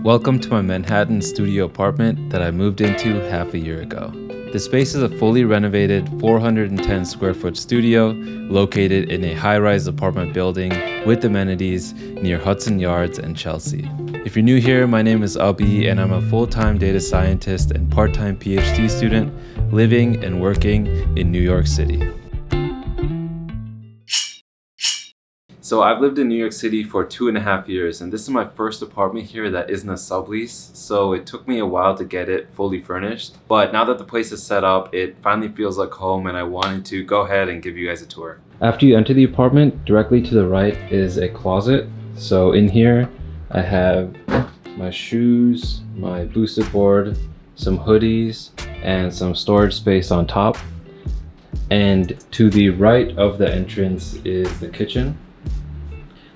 Welcome to my Manhattan studio apartment that I moved into half a year ago. The space is a fully renovated 410 square foot studio located in a high-rise apartment building with amenities near Hudson Yards and Chelsea. If you're new here, my name is Abi and I'm a full-time data scientist and part-time PhD student living and working in New York City. So I've lived in New York City for 2.5 years, and this is my first apartment here that isn't a sublease, so it took me a while to get it fully furnished. But now that the place is set up, it finally feels like home, and I wanted to go ahead and give you guys a tour. After you enter the apartment, directly to the right is a closet. So in here, I have my shoes, my boosted board, some hoodies, and some storage space on top. And to the right of the entrance is the kitchen.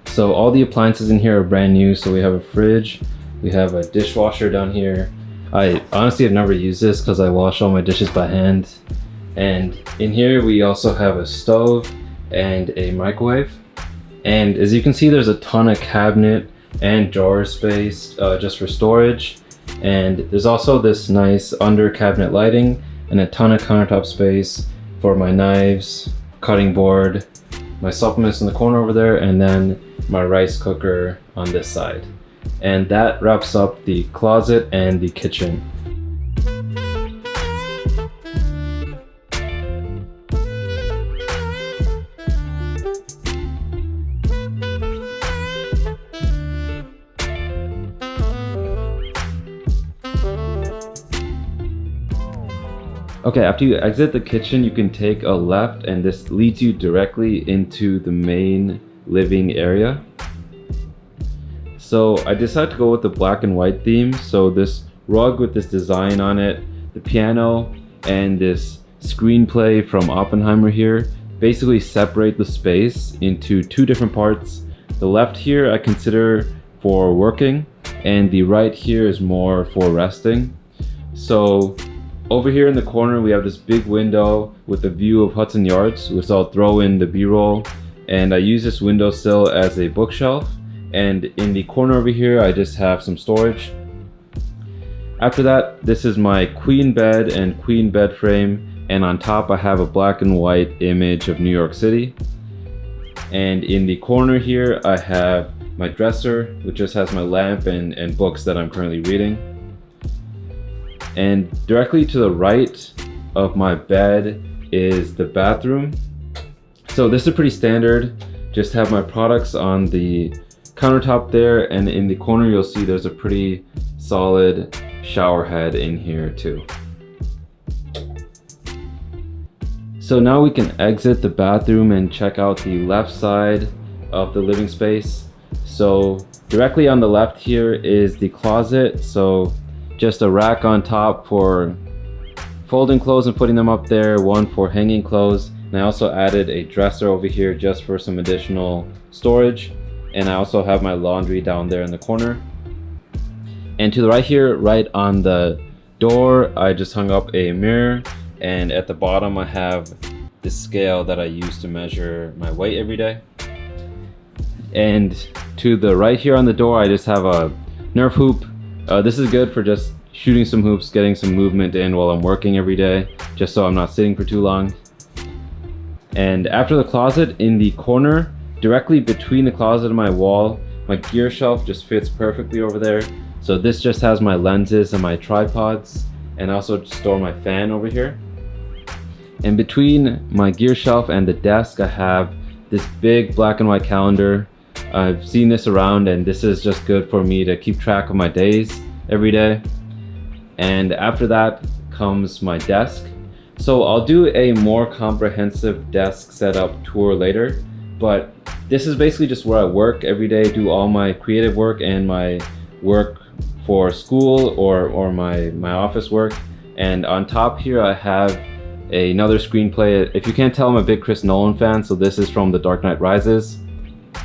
So all the appliances in here are brand new. So we have a fridge, we have a dishwasher down here. I honestly have never used this because I wash all my dishes by hand. And in here we also have a stove and a microwave. And as you can see, there's a ton of cabinet and drawer space just for storage. And there's also this nice under cabinet lighting and a ton of countertop space for my knives, cutting board, my supplements in the corner over there, and then my rice cooker on this side. And that wraps up the closet and the kitchen. Okay, after you exit the kitchen, you can take a left and this leads you directly into the main living area. So I decided to go with the black and white theme. So this rug with this design on it, the piano, and this screenplay from Oppenheimer here basically separate the space into two different parts. The left here I consider for working, and the right here is more for resting. So over here in the corner, we have this big window with a view of Hudson Yards, which I'll throw in the B-roll. And I use this windowsill as a bookshelf. And in the corner over here, I just have some storage. After that, this is my queen bed and queen bed frame. And on top, I have a black and white image of New York City. And in the corner here, I have my dresser, which just has my lamp and books that I'm currently reading. And directly to the right of my bed is the bathroom. So this is pretty standard. Just have my products on the countertop there, and in the corner you'll see there's a pretty solid shower head in here too. So now we can exit the bathroom and check out the left side of the living space. So directly on the left here is the closet. So just a rack on top for folding clothes and putting them up there, one for hanging clothes. And I also added a dresser over here just for some additional storage. And I also have my laundry down there in the corner. And to the right here, right on the door, I just hung up a mirror. And at the bottom, I have the scale that I use to measure my weight every day. And to the right here on the door, I just have a Nerf hoop. This is good for just shooting some hoops, getting some movement in while I'm working every day, just so I'm not sitting for too long. And after the closet, in the corner, directly between the closet and my wall, my gear shelf just fits perfectly over there. So this just has my lenses and my tripods, and I also store my fan over here. And between my gear shelf and the desk, I have this big black and white calendar. I've seen this around, and this is just good for me to keep track of my days every day. And after that comes my desk. So I'll do a more comprehensive desk setup tour later, but this is basically just where I work every day, do all my creative work and my work for school or my office work. And on top here I have another screenplay. If you can't tell, I'm a big Chris Nolan fan, so this is from The Dark Knight Rises.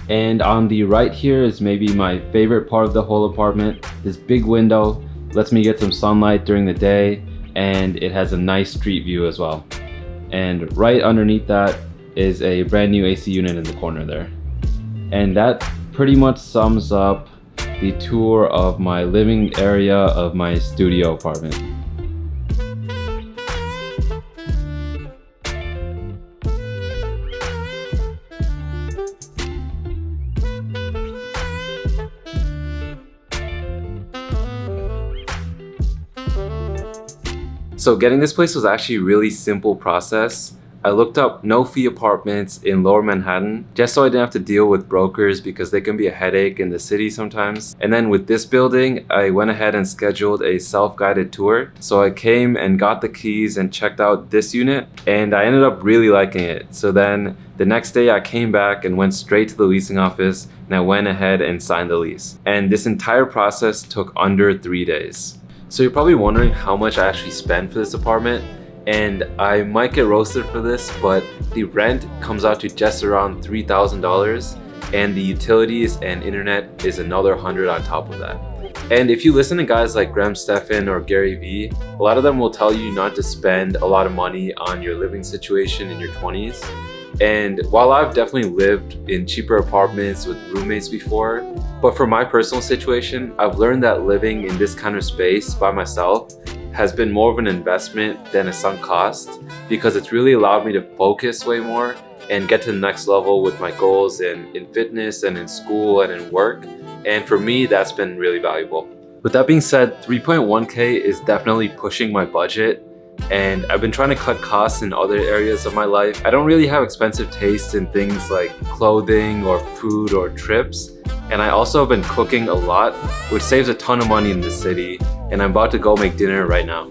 And on the right here is maybe my favorite part of the whole apartment. This big window lets me get some sunlight during the day, and it has a nice street view as well. And right underneath that is a brand new AC unit in the corner there. And that pretty much sums up the tour of my living area of my studio apartment. So getting this place was actually a really simple process. I looked up no-fee apartments in Lower Manhattan just so I didn't have to deal with brokers because they can be a headache in the city sometimes. And then with this building, I went ahead and scheduled a self-guided tour. So I came and got the keys and checked out this unit, and I ended up really liking it. So then the next day I came back and went straight to the leasing office, and I went ahead and signed the lease. And this entire process took under 3 days. So you're probably wondering how much I actually spent for this apartment. And I might get roasted for this, but the rent comes out to just around $3,000, and the utilities and internet is another $100 on top of that. And if you listen to guys like Graham Stephan or Gary Vee, a lot of them will tell you not to spend a lot of money on your living situation in your 20s. And while I've definitely lived in cheaper apartments with roommates before, but for my personal situation, I've learned that living in this kind of space by myself has been more of an investment than a sunk cost, because it's really allowed me to focus way more and get to the next level with my goals in fitness and in school and in work. And for me, that's been really valuable. With that being said, 3.1K is definitely pushing my budget, and I've been trying to cut costs in other areas of my life. I don't really have expensive tastes in things like clothing or food or trips. And I also have been cooking a lot, which saves a ton of money in this city, and I'm about to go make dinner right now.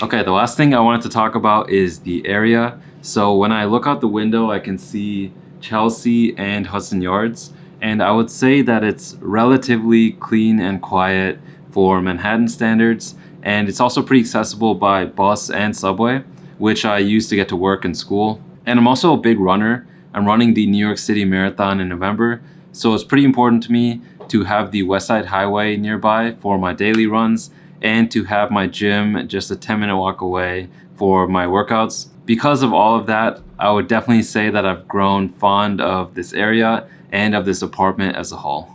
Okay, the last thing I wanted to talk about is the area. So when I look out the window, I can see Chelsea and Hudson Yards, and I would say that it's relatively clean and quiet for Manhattan standards, and it's also pretty accessible by bus and subway, which I use to get to work and school. And I'm also a big runner. I'm running the New York City Marathon in November, so it's pretty important to me to have the West Side Highway nearby for my daily runs, and to have my gym just a 10-minute walk away for my workouts. Because of all of that, I would definitely say that I've grown fond of this area and of this apartment as a whole.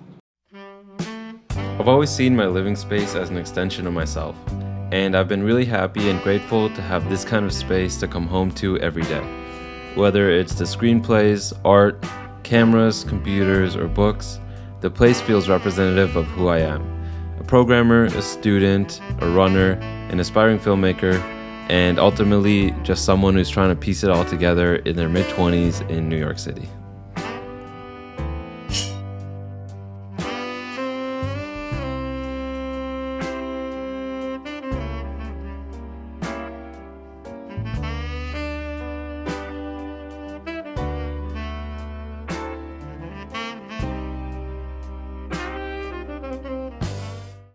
I've always seen my living space as an extension of myself, and I've been really happy and grateful to have this kind of space to come home to every day. Whether it's the screenplays, art, cameras, computers, or books, the place feels representative of who I am. A programmer, a student, a runner, an aspiring filmmaker, and ultimately just someone who's trying to piece it all together in their mid-20s in New York City.